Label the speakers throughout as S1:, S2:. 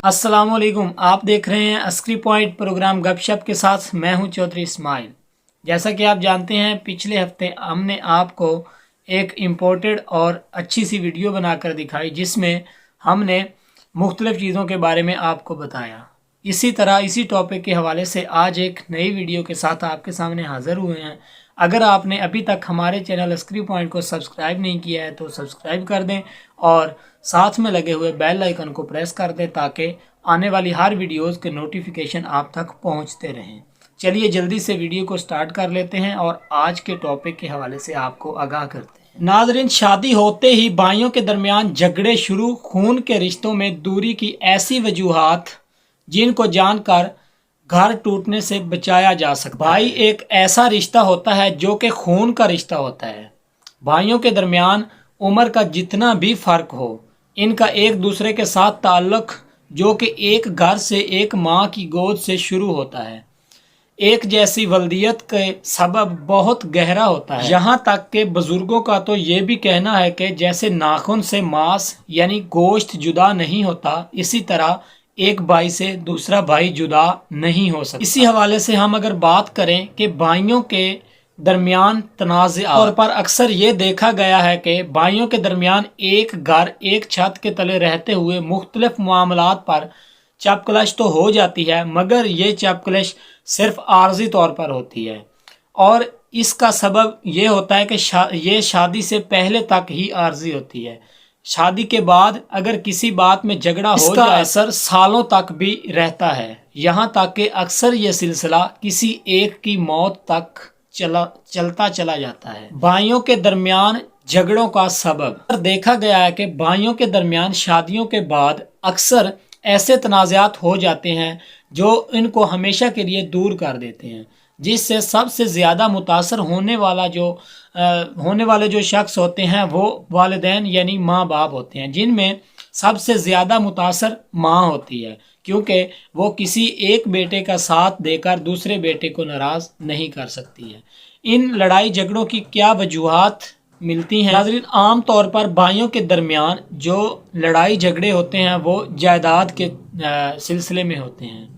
S1: अस्सलामुअलैकुम। आप देख रहे हैं अस्क्री पॉइंट प्रोग्राम गपशप के साथ। मैं हूं चौधरी इस्माइल। जैसा कि आप जानते हैं, पिछले हफ्ते हमने आपको एक इम्पोर्टेड और अच्छी सी वीडियो बनाकर दिखाई जिसमें हमने मुख्तलिफ़ चीज़ों के बारे में आपको बताया। इसी तरह इसी टॉपिक के हवाले से आज एक नई वीडियो के साथ आपके सामने हाज़िर हुए हैं। अगर आपने अभी तक हमारे चैनल अस्क्री पॉइंट को सब्सक्राइब नहीं किया है तो सब्सक्राइब कर दें और साथ में लगे हुए बेल आइकन को प्रेस कर दें ताकि आने वाली हर वीडियोस के नोटिफिकेशन आप तक पहुंचते रहें। चलिए जल्दी से वीडियो को स्टार्ट कर लेते हैं और आज के टॉपिक के हवाले से आपको आगाह करते हैं। नाज़रीन, शादी होते ही भाइयों के दरमियान झगड़े शुरू। खून के रिश्तों में दूरी की ऐसी वजूहात जिनको जानकर घर टूटने से बचाया जा सकता है। भाई एक ऐसा रिश्ता होता है जो कि खून का रिश्ता होता है। भाइयों के दरमियान उम्र का जितना भी फ़र्क हो, इनका एक दूसरे के साथ ताल्लुक़ जो कि एक घर से, एक माँ की गोद से शुरू होता है, एक जैसी वल्दियत के सबब बहुत गहरा होता है। यहाँ तक कि बुज़ुर्गों का तो ये भी कहना है कि जैसे नाखून से मांस यानी गोश्त जुदा नहीं होता, इसी तरह एक भाई से दूसरा भाई जुदा नहीं हो सकता। इसी हवाले से हम अगर बात करें कि भाइयों के दरमियान तनाज़ा तौर पर अक्सर ये देखा गया है कि भाइयों के दरमियान एक घर, एक छत के तले रहते हुए मुख्तलिफ मामलात पर चपकलश तो हो जाती है, मगर ये चपकलश सिर्फ आर्जी तौर पर होती है और इसका सबब ये होता है कि ये शादी से पहले तक ही आर्जी होती है। शादी के बाद अगर किसी बात में झगड़ा हो जाए, असर सालों तक भी रहता है, यहाँ तक कि अक्सर ये सिलसिला किसी एक की मौत तक चलता चला जाता है। भाइयों के दरमियान झगड़ों का सबब देखा गया है कि भाइयों के दरमियान शादियों के बाद अक्सर ऐसे तनाज़ात हो जाते हैं जो इनको हमेशा के लिए दूर कर देते हैं, जिससे सबसे ज़्यादा मुतासर होने वाले जो शख्स होते हैं वो वालिदैन यानी माँ बाप होते हैं, जिनमें सबसे ज़्यादा मुतासर माँ होती है, क्योंकि वो किसी एक बेटे का साथ देकर दूसरे बेटे को नाराज़ नहीं कर सकती है। इन लड़ाई झगड़ों की क्या वजूहात मिलती हैं? नाज़रीन, आम तौर पर भाइयों के दरमियान जो लड़ाई झगड़े होते हैं वो जायदाद के सिलसिले में होते हैं,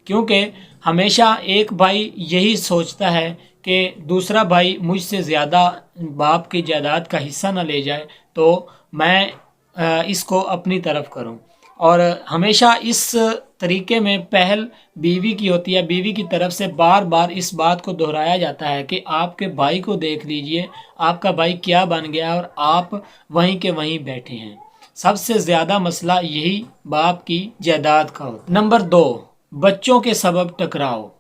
S1: क्योंकि हमेशा एक भाई यही सोचता है कि दूसरा भाई मुझसे ज़्यादा बाप की जायदाद का हिस्सा न ले जाए तो मैं इसको अपनी तरफ करूं, और हमेशा इस तरीके में पहल बीवी की होती है। बीवी की तरफ से बार बार इस बात को दोहराया जाता है कि आपके भाई को देख लीजिए, आपका भाई क्या बन गया और आप वहीं के वहीं बैठे हैं। सबसे ज़्यादा मसला यही बाप की जायदाद का होता है। नंबर 2, बच्चों के सबब टकराव।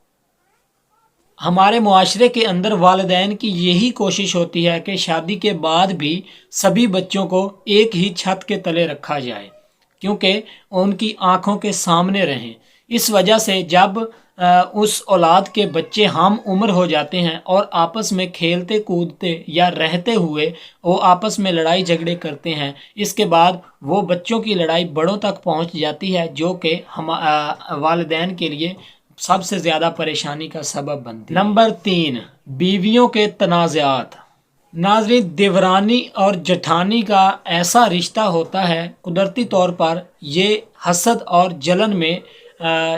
S1: हमारे मुआशरे के अंदर वालिदैन की यही कोशिश होती है कि शादी के बाद भी सभी बच्चों को एक ही छत के तले रखा जाए, क्योंकि उनकी आंखों के सामने रहें। इस वजह से जब उस औलाद के बच्चे हम उम्र हो जाते हैं और आपस में खेलते कूदते या रहते हुए वो आपस में लड़ाई झगड़े करते हैं, इसके बाद वो बच्चों की लड़ाई बड़ों तक पहुंच जाती है, जो कि हम वालिदैन के लिए सबसे ज़्यादा परेशानी का सबब बनती है। नंबर 3, बीवियों के तनाज़ात। नाज़रीन, देवरानी और जेठानी का ऐसा रिश्ता होता है, कुदरती तौर पर ये हसद और जलन में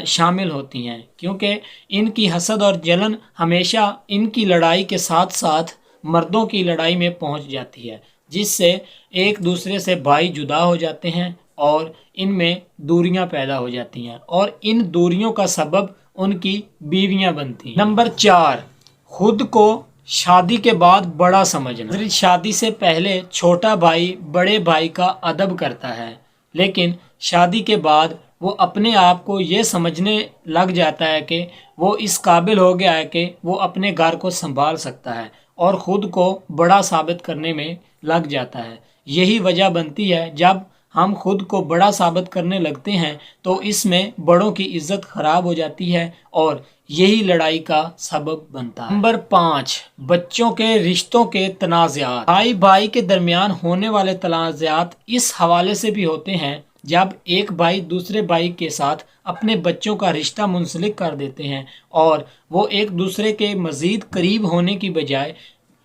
S1: शामिल होती हैं, क्योंकि इनकी हसद और जलन हमेशा इनकी लड़ाई के साथ साथ मर्दों की लड़ाई में पहुंच जाती है, जिससे एक दूसरे से भाई जुदा हो जाते हैं और इनमें दूरियां पैदा हो जाती हैं और इन दूरियों का सबब उनकी बीवियां बनती हैं। नंबर 4, खुद को शादी के बाद बड़ा समझना। शादी से पहले छोटा भाई बड़े भाई का अदब करता है, लेकिन शादी के बाद वो अपने आप को ये समझने लग जाता है कि वो इस काबिल हो गया है कि वो अपने घर को संभाल सकता है और ख़ुद को बड़ा साबित करने में लग जाता है। यही वजह बनती है जब हम खुद को बड़ा साबित करने लगते हैं तो इसमें बड़ों की इज्जत खराब हो जाती है और यही लड़ाई का सबब बनता है। नंबर 5, बच्चों के रिश्तों के तनाज़ात। भाई भाई के दरमियान होने वाले तनाज़ात इस हवाले से भी होते हैं जब एक भाई दूसरे भाई के साथ अपने बच्चों का रिश्ता मुंसलिक कर देते हैं और वो एक दूसरे के मज़ीद करीब होने की बजाय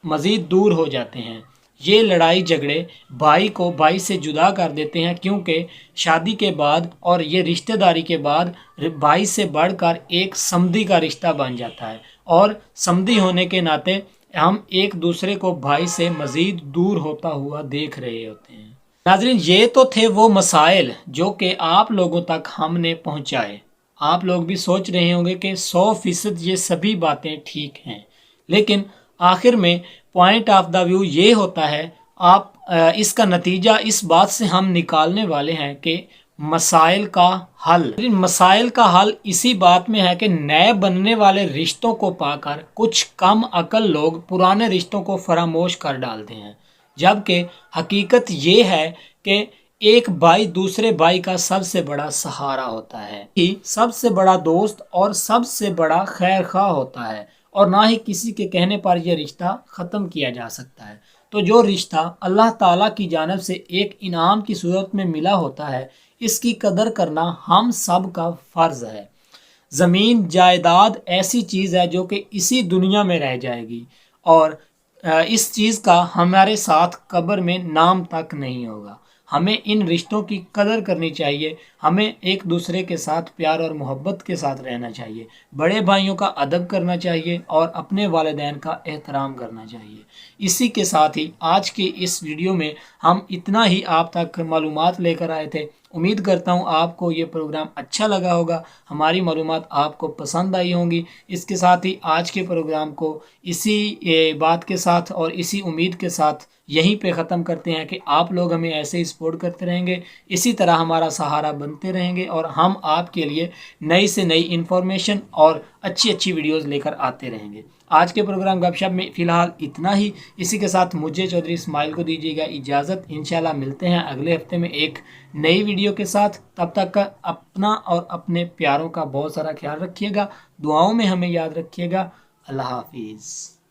S1: मज़ीद दूर हो जाते हैं। یہ لڑائی جھگڑے بھائی کو بھائی سے جدا کر دیتے ہیں، کیونکہ شادی کے بعد اور یہ رشتہ داری کے بعد بھائی سے بڑھ کر ایک سمدھی کا رشتہ بن جاتا ہے، اور سمدھی ہونے کے ناطے ہم ایک دوسرے کو بھائی سے مزید دور ہوتا ہوا دیکھ رہے ہوتے ہیں۔ ناظرین، یہ تو تھے وہ مسائل جو کہ آپ لوگوں تک ہم نے پہنچائے۔ آپ لوگ بھی سوچ رہے ہوں گے کہ 100% یہ سبھی باتیں ٹھیک ہیں، لیکن آخر میں پوائنٹ آف دا ویو یہ ہوتا ہے، آپ اس کا نتیجہ اس بات سے ہم نکالنے والے ہیں کہ مسائل کا حل اسی بات میں ہے کہ نئے بننے والے رشتوں کو پا کر کچھ کم عقل لوگ پرانے رشتوں کو فراموش کر ڈالتے ہیں، جبکہ حقیقت یہ ہے کہ ایک بھائی دوسرے بھائی کا سب سے بڑا سہارا ہوتا ہے، سب سے بڑا دوست اور سب سے بڑا خیر خواہ ہوتا ہے، اور نہ ہی کسی کے کہنے پر یہ رشتہ ختم کیا جا سکتا ہے۔ تو جو رشتہ اللہ تعالیٰ کی جانب سے ایک انعام کی صورت میں ملا ہوتا ہے، اس کی قدر کرنا ہم سب کا فرض ہے۔ زمین جائیداد ایسی چیز ہے جو کہ اسی دنیا میں رہ جائے گی، اور اس چیز کا ہمارے ساتھ قبر میں نام تک نہیں ہوگا۔ ہمیں ان رشتوں کی قدر کرنی چاہیے، ہمیں ایک دوسرے کے ساتھ پیار اور محبت کے ساتھ رہنا چاہیے، بڑے بھائیوں کا ادب کرنا چاہیے اور اپنے والدین کا احترام کرنا چاہیے۔ اسی کے ساتھ ہی آج کی اس ویڈیو میں ہم اتنا ہی آپ تک معلومات لے کر آئے تھے۔ امید کرتا ہوں آپ کو یہ پروگرام اچھا لگا ہوگا، ہماری معلومات آپ کو پسند آئی ہوں گی۔ اس کے ساتھ ہی آج کے پروگرام کو اسی بات کے ساتھ اور اسی امید کے ساتھ یہیں پہ ختم کرتے ہیں کہ آپ لوگ ہمیں ایسے ہی سپورٹ کرتے رہیں گے، اسی طرح ہمارا سہارا بنتے رہیں گے، اور ہم آپ کے لیے نئی سے نئی انفارمیشن اور اچھی ویڈیوز لے کر آتے رہیں گے۔ آج کے پروگرام گپ شپ میں فی الحال اتنا ہی۔ اسی کے ساتھ مجھے چودھری اسماعیل کو دیجیے گا اجازت۔ انشاءاللہ ملتے ہیں اگلے ہفتے میں ایک نئی ویڈیو کے ساتھ۔ تب تک کا اپنا اور اپنے پیاروں کا بہت سارا خیال رکھیے گا، دعاؤں میں ہمیں یاد رکھیے گا۔ اللہ حافظ۔